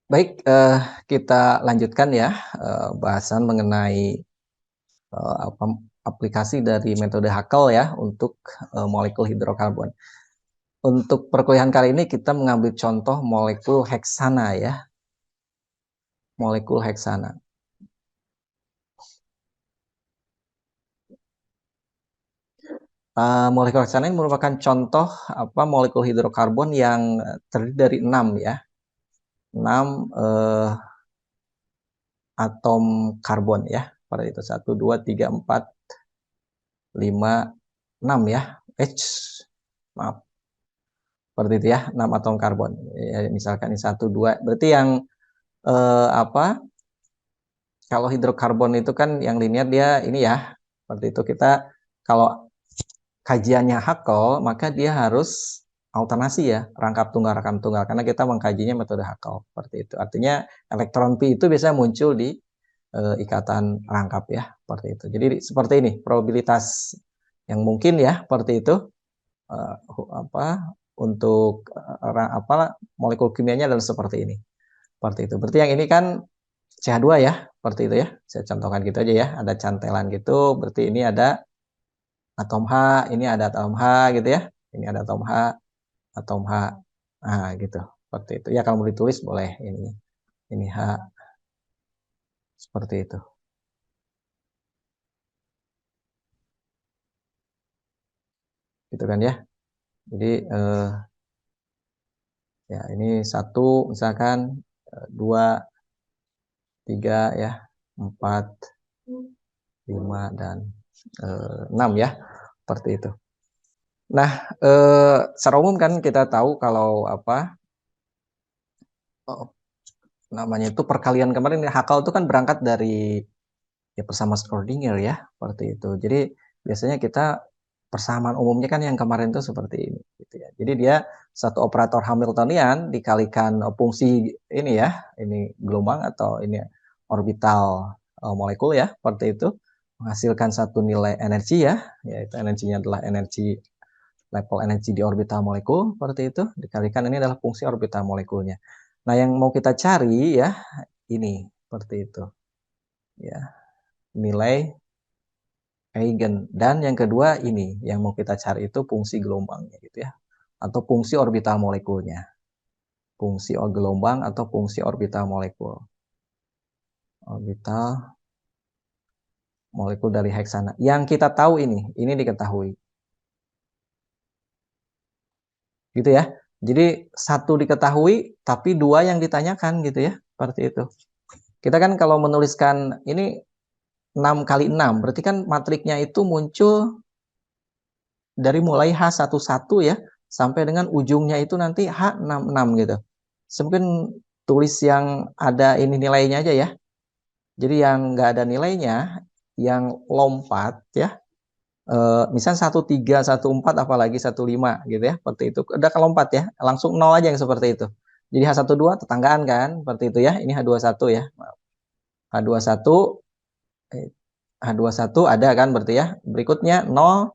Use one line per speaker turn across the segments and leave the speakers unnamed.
Baik, kita lanjutkan ya, bahasan mengenai, apa, aplikasi dari metode Haskell ya untuk, molekul hidrokarbon. Untuk perkuliahan kali ini kita mengambil contoh molekul heksana ya, molekul heksana. Molekul heksana ini merupakan contoh molekul hidrokarbon yang terdiri dari 6 ya, 6 atom karbon ya, pada itu 1, 2, 3, 4, 5, 6 ya, maaf. Seperti itu ya, 6 atom karbon. Ya, misalkan ini 1, 2, berarti yang, eee, apa, kalau hidrokarbon itu kan yang linear dia ini ya, seperti itu. Kita kalau kajiannya Haskell, maka dia harus alternasi ya, rangkap tunggal, karena kita mengkajinya metode Haskell, seperti itu. Artinya elektron pi itu biasanya muncul di, ikatan rangkap ya, seperti itu. Jadi seperti ini, probabilitas yang mungkin ya, seperti itu. Eee, untuk, molekul kimianya adalah seperti ini, seperti itu. Berarti yang ini kan CH2 ya, seperti itu ya. Saya contohkan gitu aja ya, ada cantelan gitu, berarti ini ada atom H, ini ada atom H gitu ya, ini ada atom H, atom H. Nah, gitu, seperti itu. Ya kalau mau ditulis boleh ini H, seperti itu. Gitu kan ya. Jadi, ya ini 1 misalkan, 2, 3 ya, 4, 5, dan 6 ya, seperti itu. Nah, secara umum kan kita tahu kalau eee, namanya itu perkalian kemarin ya, Hakal itu kan berangkat dari ya persamaan Schrödinger ya, seperti itu. Jadi biasanya kita persamaan umumnya kan yang kemarin itu seperti ini, gitu ya. Jadi dia satu operator Hamiltonian dikalikan fungsi ini ya, ini gelombang atau ini orbital, molekul ya, seperti itu, menghasilkan satu nilai energi ya, yaitu energinya adalah level energi di orbital molekul, seperti itu, dikalikan ini adalah fungsi orbital molekulnya. Nah, yang mau kita cari ya, ini, seperti itu, ya, nilai Eigen. Dan yang kedua ini, yang mau kita cari itu fungsi gelombangnya gitu ya, atau fungsi orbital molekulnya. Fungsi gelombang atau fungsi orbital molekul. Orbital molekul dari heksana. Yang kita tahu ini diketahui. Gitu ya. Jadi satu diketahui, tapi dua yang ditanyakan gitu ya, seperti itu. Kita kan kalau menuliskan ini 6 kali 6, berarti kan matriknya itu muncul dari mulai H11 ya, sampai dengan ujungnya itu nanti H66 gitu. Mungkin tulis yang ada ini nilainya aja ya. Jadi yang nggak ada nilainya, yang lompat ya, misal 13, 14, apalagi 15 gitu ya, seperti itu. Udah kelompat ya, langsung 0 aja yang seperti itu. Jadi H12 tetanggaan kan, seperti itu ya. Ini H21 ya, maaf. H21, H21 ada kan berarti ya. Berikutnya 0,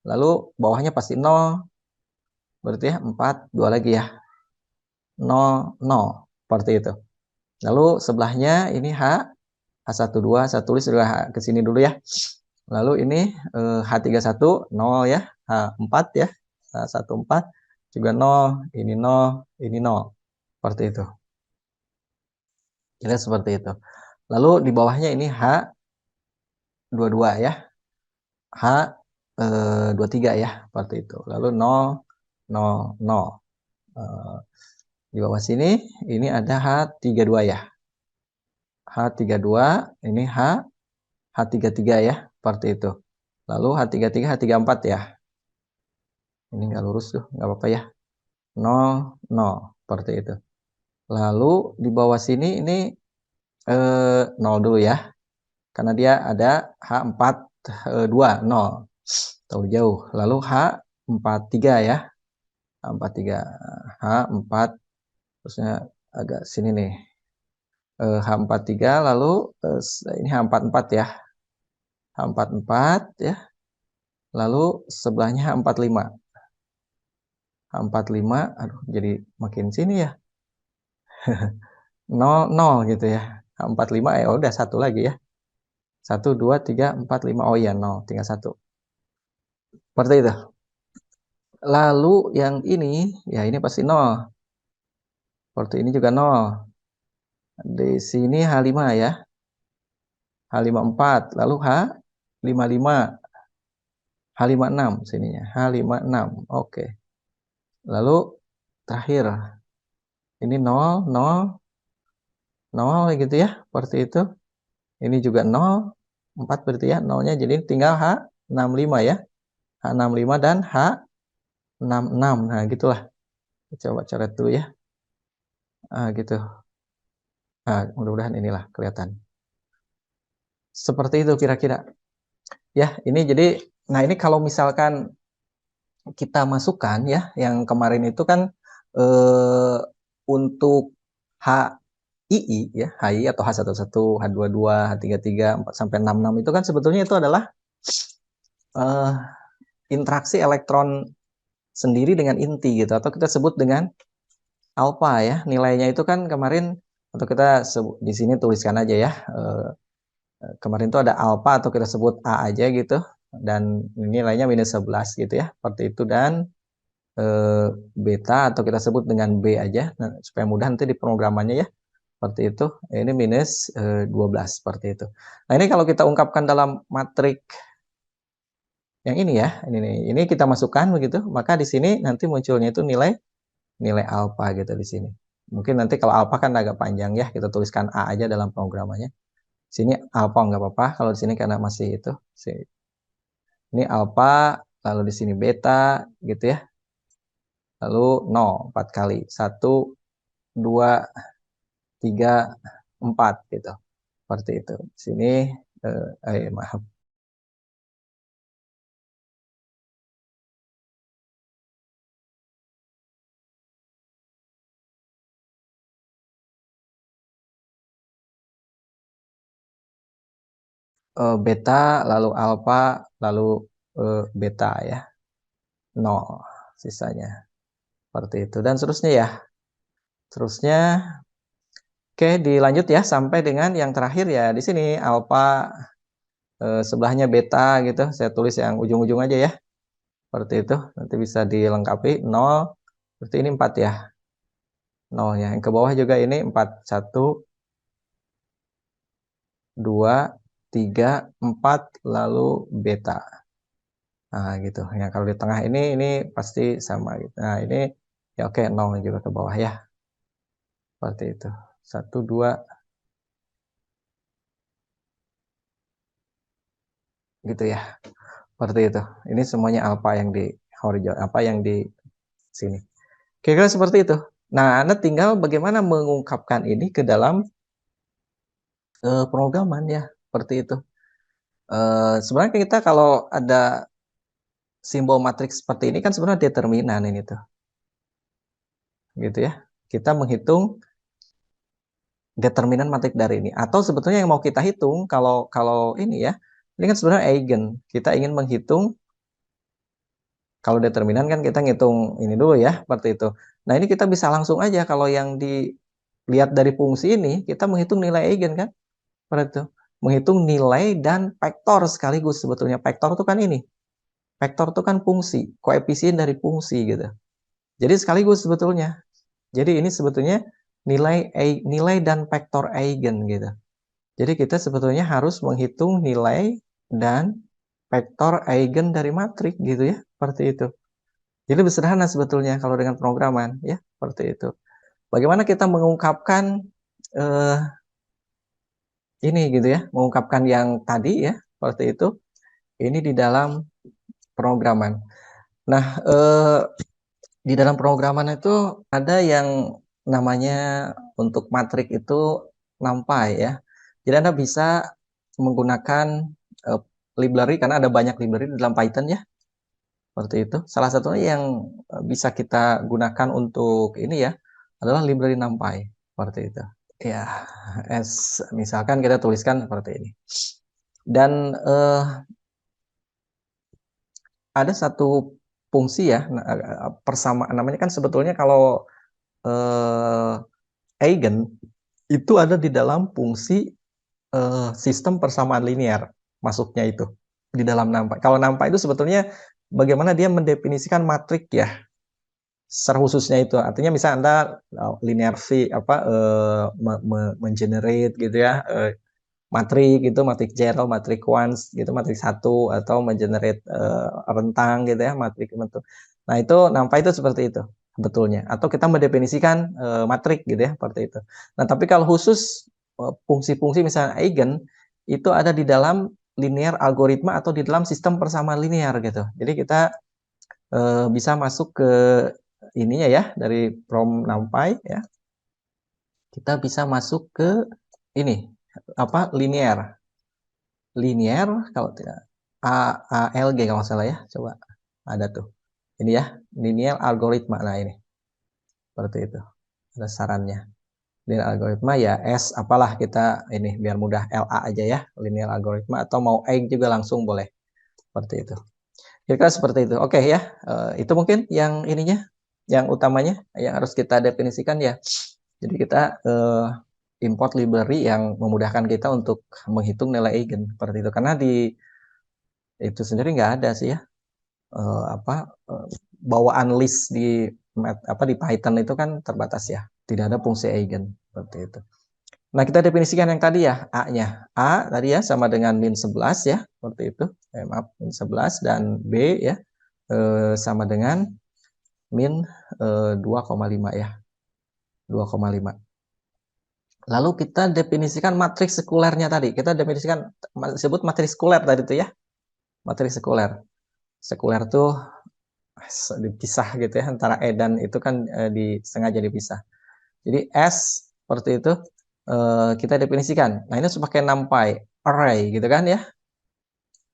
lalu bawahnya pasti 0, berarti ya 4, 2 lagi ya. 0, 0, seperti itu. Lalu sebelahnya ini H12, saya tulis dulu ke sini dulu ya. Lalu ini H31, 0 ya, H4 ya, H14 juga 0, ini 0, seperti itu. Kira seperti itu. Lalu di bawahnya ini H22 ya, H23 ya, seperti itu. Lalu 0, 0, 0. Di bawah sini ini ada H32 ya. H32, ini H33 ya, seperti itu. Lalu H33, H34 ya. Ini nggak lurus tuh, nggak apa-apa ya. 0, 0, seperti itu. Lalu di bawah sini ini 0 dulu ya. Karena dia ada H42, 0. Tahu jauh. Lalu H43 ya. H43. H4 terusnya agak sini nih. H43 lalu ini H44 ya. H44 ya. Lalu sebelahnya H45. H45, aduh jadi makin sini ya. 0, 0 gitu ya. 45 ya udah satu lagi ya. 1, 2, 3, 4, 5. Oh iya 0, tinggal satu. Seperti itu. Lalu yang ini, ya ini pasti 0. Seperti ini juga 0. Di sini H5 ya. H54, lalu H55, H56 sininya, H56. Oke. Lalu terakhir ini 0, 0, 0 gitu ya. Seperti itu. Ini juga 0, 4 berarti ya nolnya, jadi tinggal H65 ya. H65 dan H66. Nah, gitulah. Coba coret dulu ya. Gitu. Nah, mudah-mudahan inilah kelihatan. Seperti itu kira-kira. Ya, ini jadi nah ini kalau misalkan kita masukkan ya, yang kemarin itu kan untuk HII ya, HI atau H11, H22, H33, 4 sampai 66 itu kan sebetulnya itu adalah eh, interaksi elektron sendiri dengan inti gitu, atau kita sebut dengan alfa ya. Nilainya itu kan kemarin, atau kita sebut di sini tuliskan aja ya. Kemarin itu ada alfa atau kita sebut A aja gitu, dan nilainya -11 gitu ya, seperti itu. Dan beta atau kita sebut dengan B aja, nah, supaya mudah nanti di pemrogramannya ya, seperti itu. Ini minus 12 seperti itu. Nah ini kalau kita ungkapkan dalam matrik yang ini ya, ini kita masukkan begitu, maka di sini nanti munculnya itu nilai alfa gitu di sini. Mungkin nanti kalau alfa kan agak panjang ya, kita tuliskan A aja dalam pemrogramannya. Sini alfa nggak apa-apa, kalau di sini karena masih itu. Ini alfa, lalu di sini beta gitu ya. Lalu 0, 4 kali. 1, 2, 3, 4 gitu. Seperti itu. Sini maaf. Beta, lalu alfa, lalu beta ya. 0 sisanya. Seperti itu. Dan seterusnya ya. Terusnya, oke, dilanjut ya sampai dengan yang terakhir ya di sini alfa, sebelahnya beta gitu. Saya tulis yang ujung-ujung aja ya. Seperti itu. Nanti bisa dilengkapi 0. Berarti ini 4 ya. 0 ya. Yang ke bawah juga ini 4. 1, 2, 3, 4, lalu beta. Nah, gitu. Ya, kalau di tengah ini pasti sama gitu. Nah, ini ya oke 0 juga ke bawah ya. Seperti itu. 1, 2 gitu ya. Seperti itu. Ini semuanya alfa yang di horizontal, apa yang di sini. Kira-kira seperti itu. Nah, Anda tinggal bagaimana mengungkapkan ini ke dalam pemrograman ya, seperti itu. Sebenarnya kita kalau ada simbol matriks seperti ini kan sebenarnya determinan ini tuh. Gitu ya. Kita menghitung determinan matrik dari ini. Atau sebetulnya yang mau kita hitung kalau kalau ini ya, ini kan sebenarnya eigen. Kita ingin menghitung, kalau determinan kan kita ngitung ini dulu ya, seperti itu. Nah, ini kita bisa langsung aja kalau yang dilihat dari fungsi ini, kita menghitung nilai eigen kan? Seperti itu. Menghitung nilai dan vektor sekaligus sebetulnya. Vektor itu kan ini. Vektor itu kan fungsi, koefisien dari fungsi gitu. Jadi sekaligus sebetulnya. Jadi ini sebetulnya nilai dan vektor eigen gitu. Jadi kita sebetulnya harus menghitung nilai dan vektor eigen dari matrik gitu ya, seperti itu. Jadi lebih sederhana sebetulnya kalau dengan pemrograman ya, seperti itu. Bagaimana kita mengungkapkan eh, ini gitu ya, mengungkapkan yang tadi ya, seperti itu. Ini di dalam pemrograman. Nah, di dalam pemrograman itu ada yang namanya untuk matrik itu NumPy ya. Jadi Anda bisa menggunakan eh, library, karena ada banyak library di dalam Python ya. Seperti itu. Salah satunya yang bisa kita gunakan untuk ini ya adalah library NumPy. Seperti itu. Ya, misalkan kita tuliskan seperti ini. Dan ada satu fungsi ya, persamaan namanya kan sebetulnya kalau eigen itu ada di dalam fungsi sistem persamaan linear, masuknya itu di dalam NumPy. Kalau NumPy itu sebetulnya bagaimana dia mendefinisikan matrik ya, secara khususnya itu. Artinya misalnya Anda linear V mengenerate gitu ya, matrik gitu, matrik zero, matrik ones gitu, matrik satu, atau mengenerate rentang gitu ya, matrik bentuk. Nah, itu NumPy itu seperti itu sebetulnya. Atau kita mendefinisikan matrik gitu ya, seperti itu. Nah, tapi kalau khusus fungsi-fungsi misalnya eigen itu ada di dalam linear algoritma atau di dalam sistem persamaan linear gitu. Jadi kita bisa masuk ke ininya ya, dari from NumPy ya. Kita bisa masuk ke ini apa linear kalau tidak ALG kalau nggak salah ya, coba ada tuh ini ya, linear algoritma. Nah, ini seperti itu, ada sarannya linear algoritma ya, S apalah kita ini biar mudah, LA aja ya, linear algoritma, atau mau egg juga langsung boleh, seperti itu. Kira-kira seperti itu. Oke ya, itu mungkin yang ininya, yang utamanya yang harus kita definisikan ya. Jadi kita import library yang memudahkan kita untuk menghitung nilai eigen seperti itu. Karena di itu sendiri nggak ada sih ya, bawaan list di di Python itu kan terbatas ya, tidak ada fungsi eigen seperti itu. Nah, kita definisikan yang tadi ya, A-nya. A tadi ya sama dengan min 11 ya, seperti itu. Maaf, min 11, dan B ya sama dengan min 2,5 ya. 2,5. Lalu kita definisikan matriks sekulernya tadi. Kita definisikan, disebut matriks sekuler tadi itu ya. Matriks sekuler. Sekuler tuh dipisah gitu ya, antara E dan itu kan disengaja dipisah. Jadi S seperti itu kita definisikan. Nah, ini harus pakai NumPy array gitu kan ya,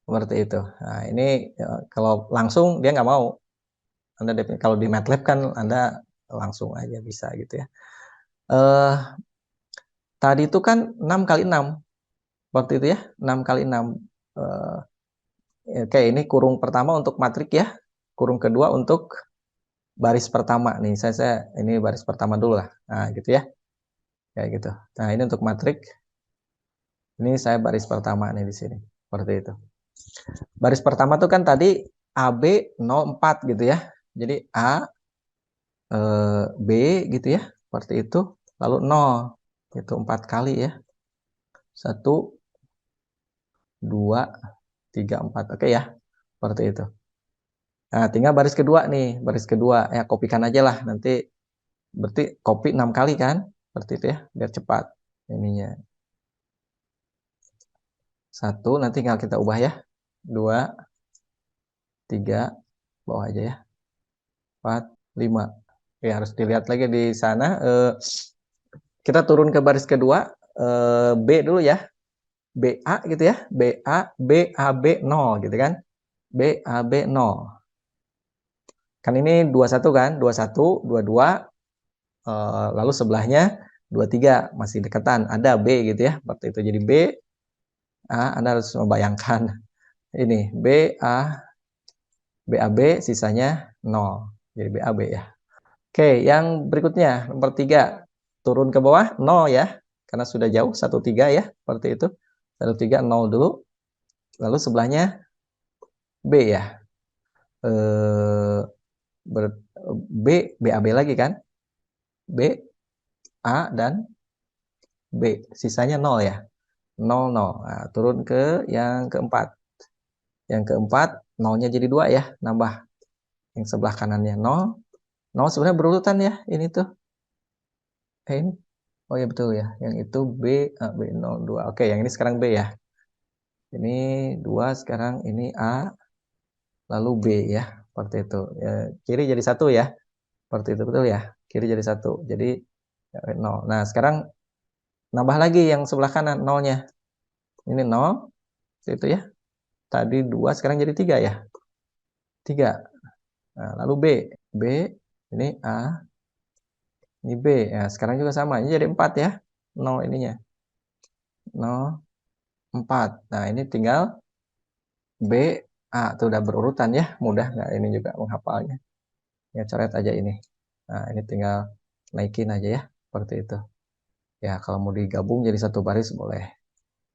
seperti itu. Nah, ini kalau langsung dia nggak mau. Anda kalau di MATLAB kan Anda langsung aja bisa gitu ya. Tadi itu kan 6 kali 6 seperti itu ya, 6 kali 6. Oke, ini kurung pertama untuk matrik ya, kurung kedua untuk baris pertama nih. Saya ini baris pertama dulu lah. Nah, gitu ya. Kayak gitu. Nah, ini untuk matrik. Ini saya baris pertama nih di sini. Seperti itu. Baris pertama tuh kan tadi AB 04 gitu ya. Jadi A, B gitu ya. Seperti itu. Lalu 0. Itu 4 kali ya. 1, 2, 3, 4. Oke ya. Seperti itu. Nah, tinggal baris kedua nih. Baris kedua. Ya, kopikan aja lah. Nanti berarti copy 6 kali kan. Seperti itu ya. Biar cepat. Ininya. 1, nanti tinggal kita ubah ya. 2, 3, bawah aja ya. 4, 5. Oke, harus dilihat lagi di sana. Kita turun ke baris kedua. B dulu ya. BA gitu ya. BAB 0 gitu kan. BAB 0. Kan ini 21 kan. 21, 22. Lalu sebelahnya 23. Masih deketan. Ada B gitu ya. Seperti itu. Jadi B, A, Anda harus membayangkan. Ini BAB sisanya 0. Jadi BAB ya. Oke, yang berikutnya nomor 3. Turun ke bawah 0 ya. Karena sudah jauh 13 ya, seperti itu. 13 0 dulu. Lalu sebelahnya B ya. B BAB lagi kan? B, A, dan B. Sisanya 0 ya. 0 0. Nah, turun ke yang keempat. Yang keempat 0-nya jadi 2 ya, nambah yang sebelah kanannya 0. 0 sebenarnya berurutan ya, ini tuh. Ini. Oh ya betul ya, yang itu B, B02. Oke, yang ini sekarang B ya. Ini 2, sekarang ini A, lalu B ya. Seperti itu. Ya, kiri jadi 1 ya. Seperti itu, betul ya. Kiri jadi 1. Jadi 0. Nah, sekarang nambah lagi yang sebelah kanan 0-nya. Ini 0. Itu ya. Tadi 2, sekarang jadi 3 ya. 3. Nah, lalu B. B, ini A, ini B. Ya, sekarang juga sama. Ini jadi 4 ya. 0 ininya. 0, 4. Nah, ini tinggal B, A. Itu udah berurutan ya. Mudah nggak ini juga menghafalnya. Ya, coret aja ini. Nah, ini tinggal naikin aja ya. Seperti itu. Ya, kalau mau digabung jadi satu baris boleh.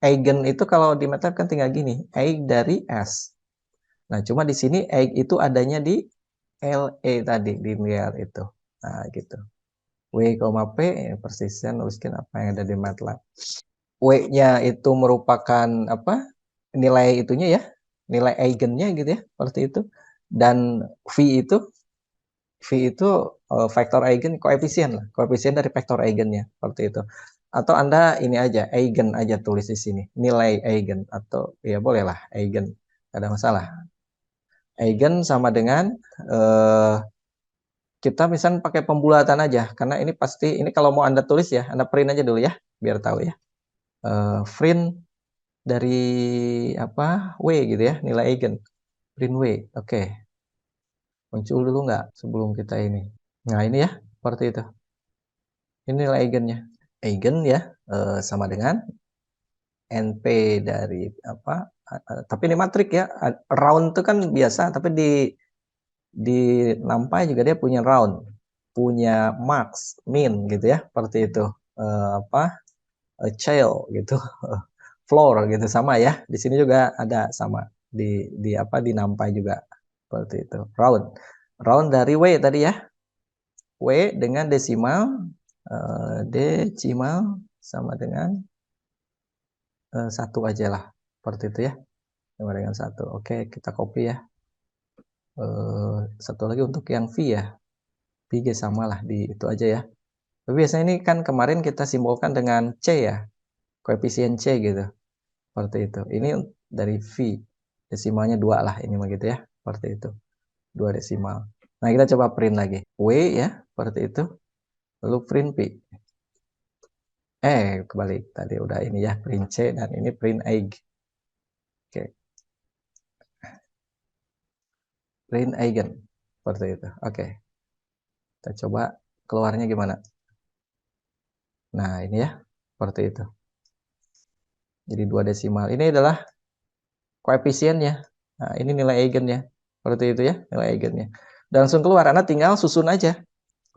Eigen itu kalau di MATLAB kan tinggal gini, eig dari S. Nah, cuma di sini eig itu adanya di LE tadi, di linear itu. Nah, gitu. W, P, persisnya nuliskan apa yang ada di MATLAB. W-nya itu merupakan apa? Nilai itunya ya, nilai eigennya gitu ya, seperti itu. Dan V itu vektor eigen, koefisien lah, koefisien dari vektor eigennya, seperti itu. Atau Anda ini aja, eigen aja tulis di sini, nilai eigen, atau ya bolehlah eigen, tidak ada masalah. Eigen sama dengan kita misalnya pakai pembulatan aja, karena ini pasti, ini kalau mau Anda tulis ya, Anda print aja dulu ya, biar tahu ya. Print dari apa, W gitu ya, nilai eigen. Print W, oke. Muncul dulu nggak sebelum kita ini. Nah ini ya, seperti itu. Ini nilai eigennya. Eigen ya, sama dengan NP dari apa, tapi ini matrik ya. Round itu kan biasa, tapi di NumPy juga dia punya round, punya max, min gitu ya, seperti itu. Apa, child gitu, floor gitu, sama ya. Di sini juga ada sama di apa, di NumPy juga seperti itu. Round dari W tadi ya. W dengan desimal, desimal sama dengan satu aja lah, seperti itu ya, sama dengan satu. Oke, kita copy ya. Satu lagi untuk yang V ya, V sama lah di itu aja ya. Tapi biasanya ini kan kemarin kita simbolkan dengan C ya, koefisien C gitu, seperti itu. Ini dari V, desimalnya 2 lah ini begitu ya, seperti itu, 2 desimal. Nah kita coba print lagi, W ya, seperti itu, lalu print P. Kebalik, tadi udah ini ya, print C, dan ini print eig. Oke, print eigen, seperti itu. Oke, kita coba keluarnya gimana. Nah ini ya, seperti itu. Jadi 2 desimal, ini adalah koefisiennya. Nah ini nilai eigennya, seperti itu ya, nilai eigennya. Dan langsung keluar, Anda tinggal susun aja.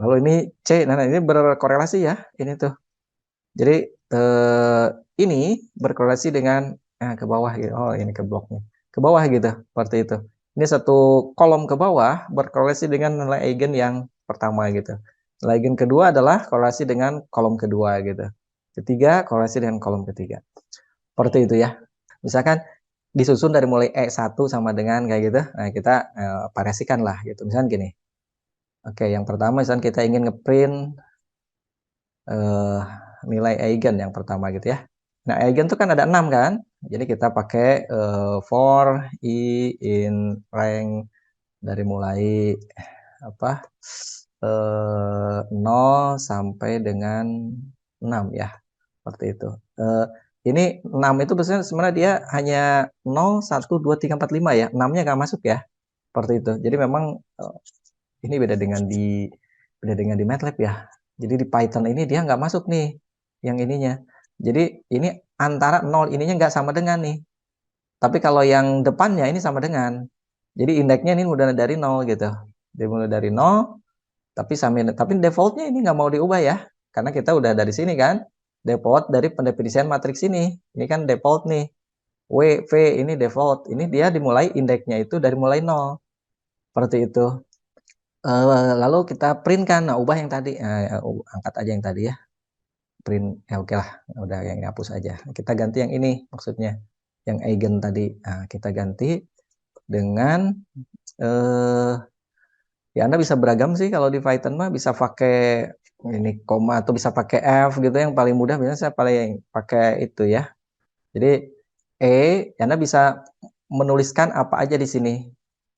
Lalu ini C, nah ini berkorelasi ya, ini tuh. Jadi ini berkorelasi dengan ke bawah gitu. Oh ini ke bloknya, ke bawah gitu, seperti itu. Ini satu kolom ke bawah berkorelasi dengan nilai eigen yang pertama gitu. Nilai eigen kedua adalah korelasi dengan kolom kedua gitu. Ketiga korelasi dengan kolom ketiga. Seperti itu ya. Misalkan disusun dari mulai E1 sama dengan kayak gitu. Nah, kita variasikan lah gitu. Misalkan gini. Oke, yang pertama misalkan kita ingin ngeprint nilai eigen yang pertama gitu ya. Nah, eigen itu kan ada 6 kan? Jadi kita pakai for i in rank dari mulai apa? 0 sampai dengan 6 ya. Seperti itu. Ini 6 itu sebenarnya dia hanya 0, 1, 2, 3, 4, 5 ya. 6-nya nggak masuk ya. Seperti itu. Jadi memang ini beda dengan di MATLAB ya. Jadi di Python ini dia nggak masuk nih yang ininya. Jadi ini antara 0 ininya nggak sama dengan nih. Tapi kalau yang depannya ini sama dengan. Jadi indeksnya ini udah dari 0 gitu. Dia mulai dari 0, tapi defaultnya ini nggak mau diubah ya. Karena kita udah dari sini kan. Default dari pendefinisian matriks ini. Ini kan default nih. W, V ini default. Ini dia dimulai indeksnya itu dari mulai 0. Seperti itu. Lalu kita print kan, nah ubah yang tadi, angkat aja yang tadi ya, print, ya oke lah, udah yang hapus aja. Kita ganti yang ini maksudnya, yang eigen tadi. Nah, kita ganti dengan, ya Anda bisa beragam sih kalau di Python mah, bisa pakai ini koma atau bisa pakai F gitu, yang paling mudah biasanya saya paling pakai itu ya. Jadi Anda bisa menuliskan apa aja di sini,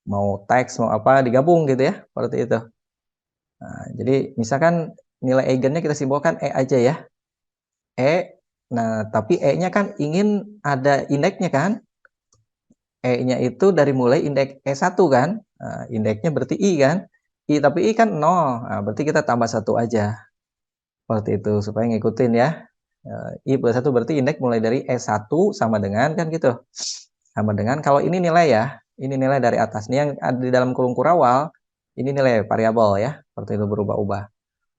mau teks mau apa digabung gitu ya, seperti itu. Nah, jadi misalkan nilai eigennya kita simbolkan E aja ya. Nah tapi E-nya kan ingin ada indeksnya kan. E-nya itu dari mulai indeks E1 kan. Nah, indeksnya berarti I kan. Tapi I kan 0. Nah, berarti kita tambah 1 aja. Seperti itu supaya ngikutin ya. I plus 1 berarti indeks mulai dari E1 sama dengan kan gitu. Sama dengan kalau ini nilai ya. Ini nilai dari atas. Ini yang ada di dalam kurung kurawal. Ini nilai variabel ya. Seperti itu berubah-ubah.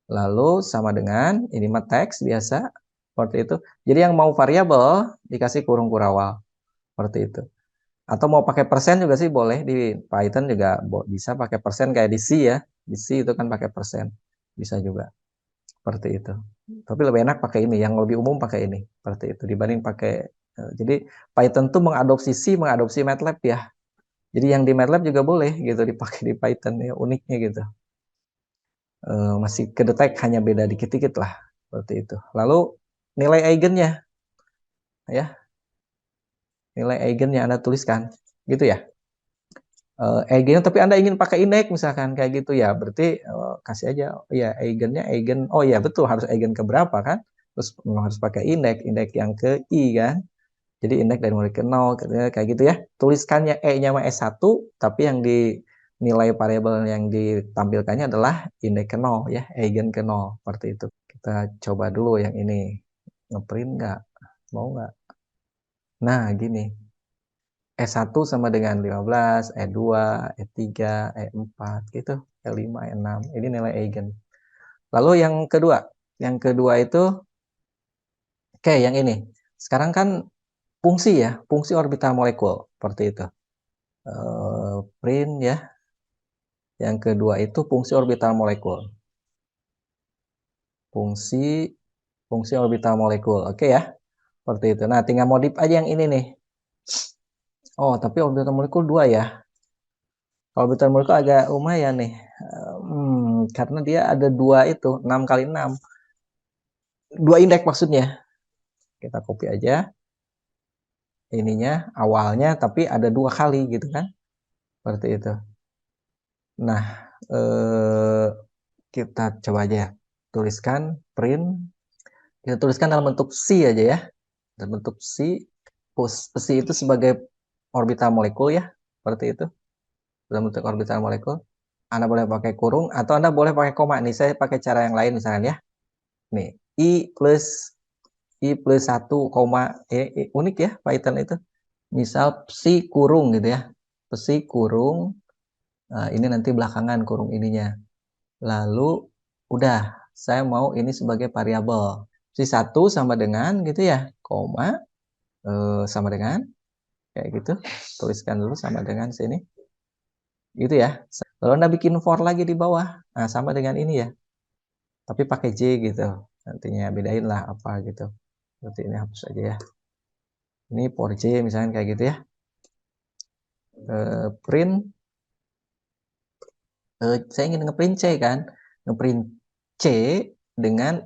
Lalu sama dengan ini mah teks biasa. seperti itu. Jadi yang mau variabel dikasih kurung kurawal, seperti itu. Atau mau pakai persen juga sih boleh, di Python juga bisa pakai persen kayak di C ya. Di C itu kan pakai persen. Bisa juga. Seperti itu. Tapi lebih enak pakai ini, yang lebih umum pakai ini. Seperti itu dibanding pakai jadi Python tuh mengadopsi C, mengadopsi MATLAB ya. Jadi yang di MATLAB juga boleh gitu dipakai di Python ya, uniknya gitu. Masih kedetek hanya beda dikit-dikit lah seperti itu. Lalu nilai eigennya ya, nilai eigennya Anda tuliskan gitu ya. Eigennya tapi Anda ingin pakai indeks misalkan kayak gitu ya, berarti kasih aja ya eigennya eigen, oh ya betul harus eigen ke berapa kan, terus harus pakai indeks yang ke i kan, jadi indeks dari mulai ke 0 kayak gitu ya. Tuliskannya e-nya sama S1 tapi yang di nilai variabel yang ditampilkannya adalah indeks ke 0 ya, eigen ke 0 seperti itu. Kita coba dulu yang ini, ngeprint nggak, mau nggak? Nah gini, E1 sama dengan 15, E2, E3, E4 gitu, E5, E6. Ini nilai eigen. Lalu yang kedua itu oke, yang ini. Sekarang kan fungsi ya, fungsi orbital molekul seperti itu. Print ya. Yang kedua itu fungsi orbital molekul. Fungsi orbital molekul. Oke ya. Seperti itu. Nah, tinggal modif aja yang ini nih. Oh, tapi orbital molekul 2 ya. Orbital molekul agak lumayan nih. Karena dia ada 2 itu, 6 kali 6. 2 indeks maksudnya. Kita copy aja ininya awalnya, tapi ada 2 kali gitu kan. Seperti itu. Nah, kita coba aja ya. Tuliskan print. Kita tuliskan dalam bentuk C aja ya. Dalam bentuk C. C itu sebagai orbital molekul ya. Seperti itu. Dalam bentuk orbital molekul. Anda boleh pakai kurung atau Anda boleh pakai koma. Nih saya pakai cara yang lain misalnya ya. Nih, I plus 1 koma, unik ya Python itu. Misal psi kurung gitu ya. Psi kurung, ini nanti belakangan kurung ininya. Lalu udah, saya mau ini sebagai variabel. Psi 1 sama dengan gitu ya, koma, sama dengan, kayak gitu. Tuliskan dulu sama dengan sini. Gitu ya. Lalu Anda bikin for lagi di bawah. Nah, sama dengan ini ya. Tapi pakai J gitu. Nantinya bedain lah apa gitu. Berarti ini hapus aja ya. Ini for J misalnya kayak gitu ya. Print. Saya ingin ngeprint C kan. Ngeprint C dengan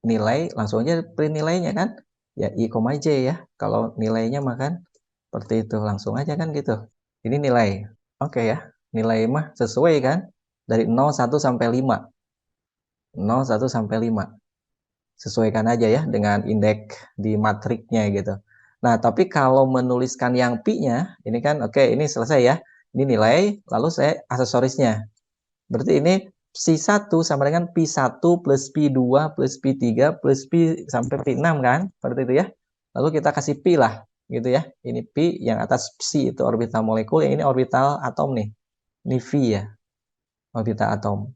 nilai, langsung aja print nilainya kan. Ya I, J ya. Kalau nilainya makan seperti itu. Langsung aja kan gitu. Ini nilai. Oke ya. Nilai mah sesuai kan. Dari 0, 1 sampai 5. 0, 1 sampai 5. Sesuaikan aja ya dengan indeks di matriknya gitu. Nah, tapi kalau menuliskan yang pi-nya, ini kan oke, ini selesai ya. Ini nilai, lalu saya aksesorisnya. Berarti ini pi 1 sama dengan pi 1 plus pi 2 plus pi 3 plus pi sampai pi 6 kan? Seperti itu ya. Lalu kita kasih pi lah, gitu ya. Ini pi, yang atas psi itu orbital molekul, yang ini orbital atom nih. Ini v ya, orbital atom.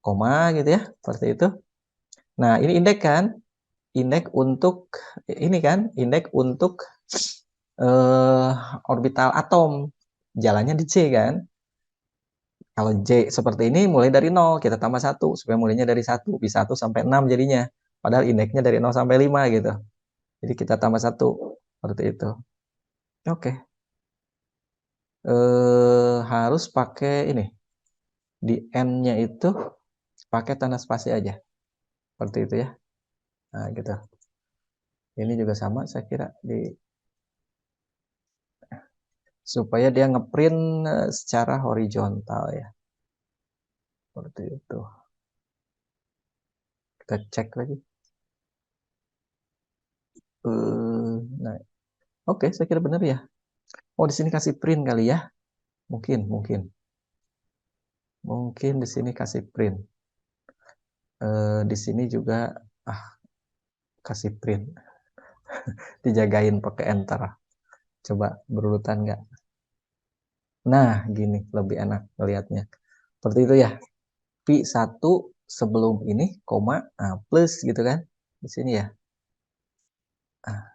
Koma gitu ya, seperti itu. Nah, ini indeks kan? Indeks untuk ini kan, indeks untuk eh, orbital atom. Jalannya di C kan? Kalau J seperti ini mulai dari 0, kita tambah 1 supaya mulainya dari 1, bisa 1 sampai 6 jadinya. Padahal indeksnya dari 0 sampai 5 gitu. Jadi kita tambah 1 seperti itu. Oke. Harus pakai ini. Di N-nya itu pakai tanda spasi aja. Seperti itu ya. Nah, gitu. Ini juga sama saya kira di supaya dia ngeprint secara horizontal ya. Seperti itu. Kita cek lagi. Nah, oke, saya kira benar ya. Oh, di sini kasih print kali ya. Mungkin di sini kasih print. Di sini juga kasih print. Dijagain pakai enter. Coba berurutan nggak? Nah, gini lebih enak melihatnya. Seperti itu ya. Pi 1 sebelum ini, koma, plus gitu kan. Di sini ya.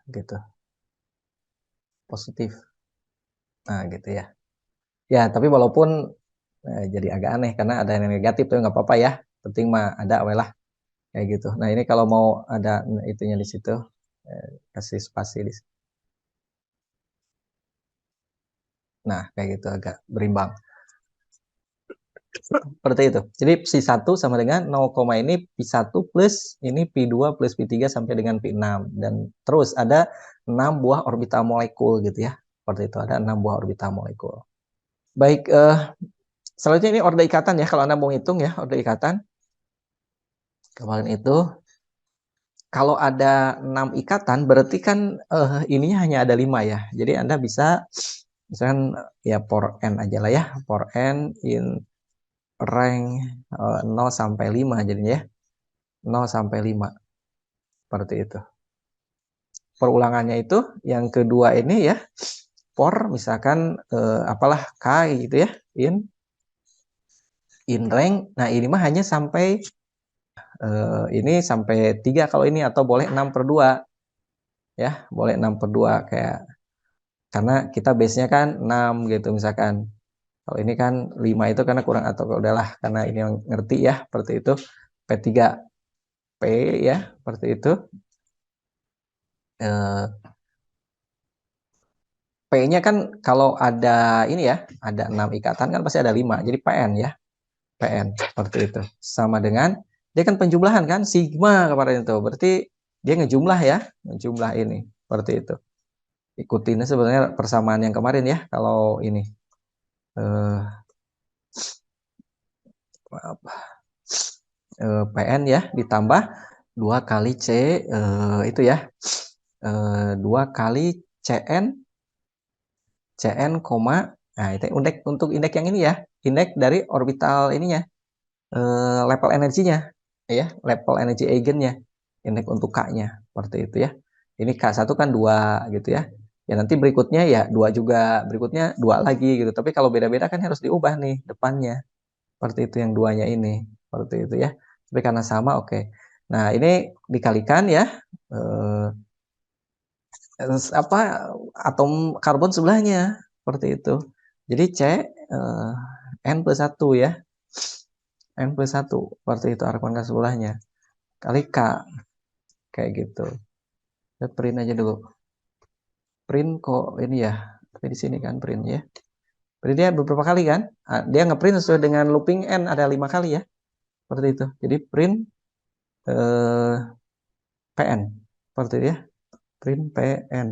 gitu. Positif. Nah, gitu ya. Ya, tapi walaupun jadi agak aneh karena ada yang negatif tuh nggak apa-apa ya. Penting mah ada we lah kayak gitu. Nah, ini kalau mau ada itunya di situ kasih spasi di situ. Nah, kayak gitu agak berimbang. Seperti itu. Jadi Pi 1 sama dengan 0, ini Pi 1 plus ini Pi 2 plus Pi 3 sampai dengan Pi 6 dan terus ada 6 buah orbital molekul gitu ya. Seperti itu ada 6 buah orbital molekul. Baik, selanjutnya ini orde ikatan ya. Kalau Anda mau hitung ya orde ikatan. Kemarin itu kalau ada 6 ikatan berarti kan ininya hanya ada 5 ya. Jadi Anda bisa misalkan ya for n aja lah ya. For n in rank 0 sampai 5 jadinya ya. 0 sampai 5. Seperti itu. Perulangannya itu yang kedua ini ya. For misalkan apalah K gitu ya. In rank. Nah, ini mah hanya sampai ini sampai 3 kalau ini atau boleh 6/2 ya, boleh 6/2 kayak karena kita base-nya kan 6 gitu misalkan. Kalau ini kan 5 itu karena kurang atau udahlah karena ini yang ngerti ya seperti itu. P3P ya, seperti itu. P-nya kan kalau ada ini ya, ada 6 ikatan kan pasti ada 5. Jadi PN ya. PN seperti itu. Sama dengan dia kan penjumlahan kan sigma kemarin itu. Berarti dia ngejumlah ya, ngejumlah ini. Seperti itu. Ikutin sebenarnya persamaan yang kemarin ya kalau ini PN ya ditambah 2 kali C itu ya 2 kali CN, nah itu indeks untuk indeks yang ini ya indeks dari orbital ininya level energinya ya level energi eigennya indeks untuk K-nya seperti itu ya ini K1 kan 2 gitu ya ya nanti berikutnya ya 2 juga berikutnya 2 lagi gitu tapi kalau beda-beda kan harus diubah nih depannya seperti itu yang duanya ini seperti itu ya tapi karena sama oke nah ini dikalikan ya apa atom karbon sebelahnya seperti itu jadi C N+1 ya N+1 seperti itu argon gas sebelahnya kali K kayak gitu kita print aja dulu print kok ini ya tapi di sini kan print ya print dia beberapa kali kan dia ngeprint sesuai dengan looping N ada 5 kali ya seperti itu jadi print eh, PN seperti itu ya print PN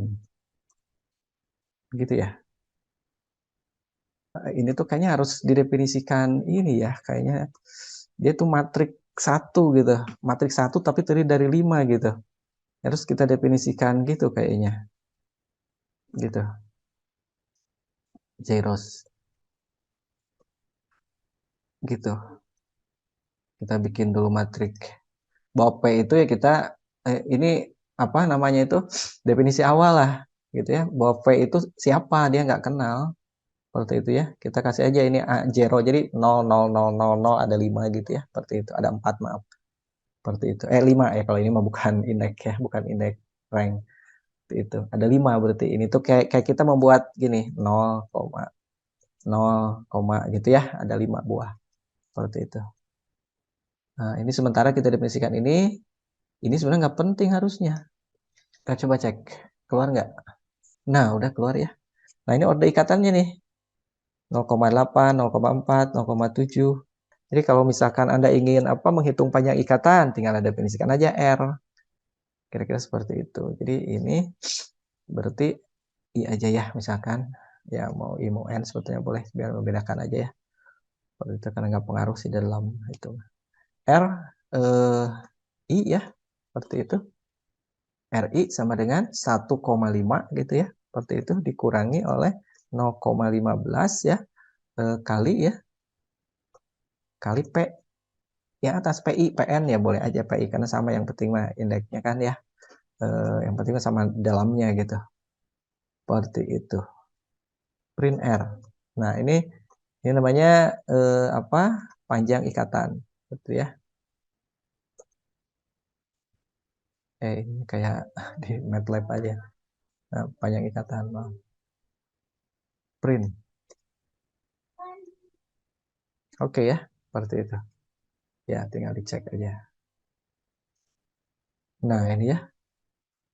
gitu ya ini tuh kayaknya harus didefinisikan ini ya kayaknya dia tuh matrik 1 gitu matrik 1 tapi terdiri dari 5 gitu harus kita definisikan gitu kayaknya gitu zeros gitu kita bikin dulu matrik bahwa P itu ya kita ini apa namanya itu definisi awal lah gitu ya bahwa P itu siapa dia nggak kenal seperti itu ya kita kasih aja ini A0 jadi 0,0000 ada 5 gitu ya seperti itu ada 4 maaf seperti itu 5 ya kalau ini mah bukan indeks ya bukan indeks rank itu ada 5 berarti ini tuh kayak kita membuat gini 0,0, gitu ya ada 5 buah seperti itu nah ini sementara kita definisikan ini sebenarnya nggak penting harusnya kita coba cek keluar nggak nah udah keluar ya nah ini orde ikatannya nih 0,8 0,4 0,7 jadi kalau misalkan Anda ingin apa menghitung panjang ikatan tinggal Anda definisikan aja R kira-kira seperti itu jadi ini berarti I aja ya misalkan ya mau I mau N sebetulnya boleh biar membedakan aja ya kalau itu karena nggak pengaruh sih dalam itu R I ya seperti itu RI sama dengan 1,5 gitu ya seperti itu dikurangi oleh 0,15 ya kali ya kali P yang atas PI PN ya boleh aja PI karena sama yang penting mah indeksnya kan ya yang penting sama dalamnya gitu seperti itu print R nah ini namanya apa panjang ikatan gitu ya Ini kayak di MATLAB aja. Nah, panjang ikatan, print. Oke ya, seperti itu. Ya, tinggal dicek aja. Nah, ini ya.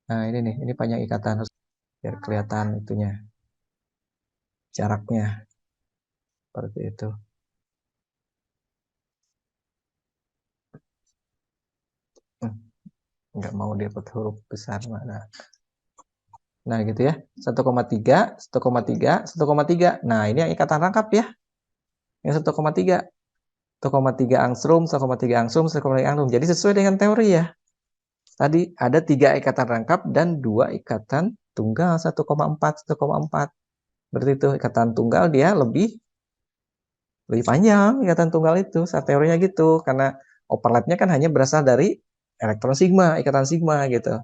Nah, ini nih, ini panjang ikatan biar kelihatan itunya, jaraknya. Seperti itu. Nggak mau dapat huruf besar mana. Nah, gitu ya. 1,3, 1,3, 1,3. Nah, ini yang ikatan rangkap ya. Yang 1,3. 1,3 angstrom, 1,3 angstrom, 1,3 angstrom. Jadi sesuai dengan teori ya. Tadi ada 3 ikatan rangkap dan 2 ikatan tunggal 1,4, 1,4. Berarti itu ikatan tunggal dia lebih panjang ikatan tunggal itu. Teorinya gitu. Karena overlapnya kan hanya berasal dari elektron sigma, ikatan sigma gitu.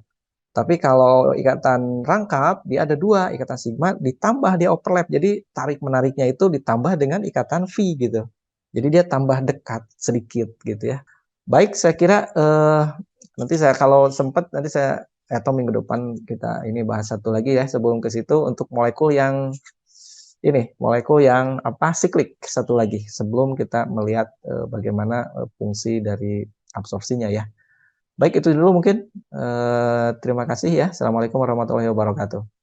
Tapi kalau ikatan rangkap, dia ada 2, ikatan sigma ditambah dia overlap. Jadi tarik-menariknya itu ditambah dengan ikatan V gitu. Jadi dia tambah dekat sedikit gitu ya. Baik, saya kira nanti saya kalau sempat nanti saya atau minggu depan kita ini bahas satu lagi ya sebelum ke situ untuk molekul yang ini, molekul yang apa siklik satu lagi sebelum kita melihat bagaimana fungsi dari absorpsinya ya. Baik, itu dulu mungkin. Terima kasih ya. Assalamualaikum warahmatullahi wabarakatuh.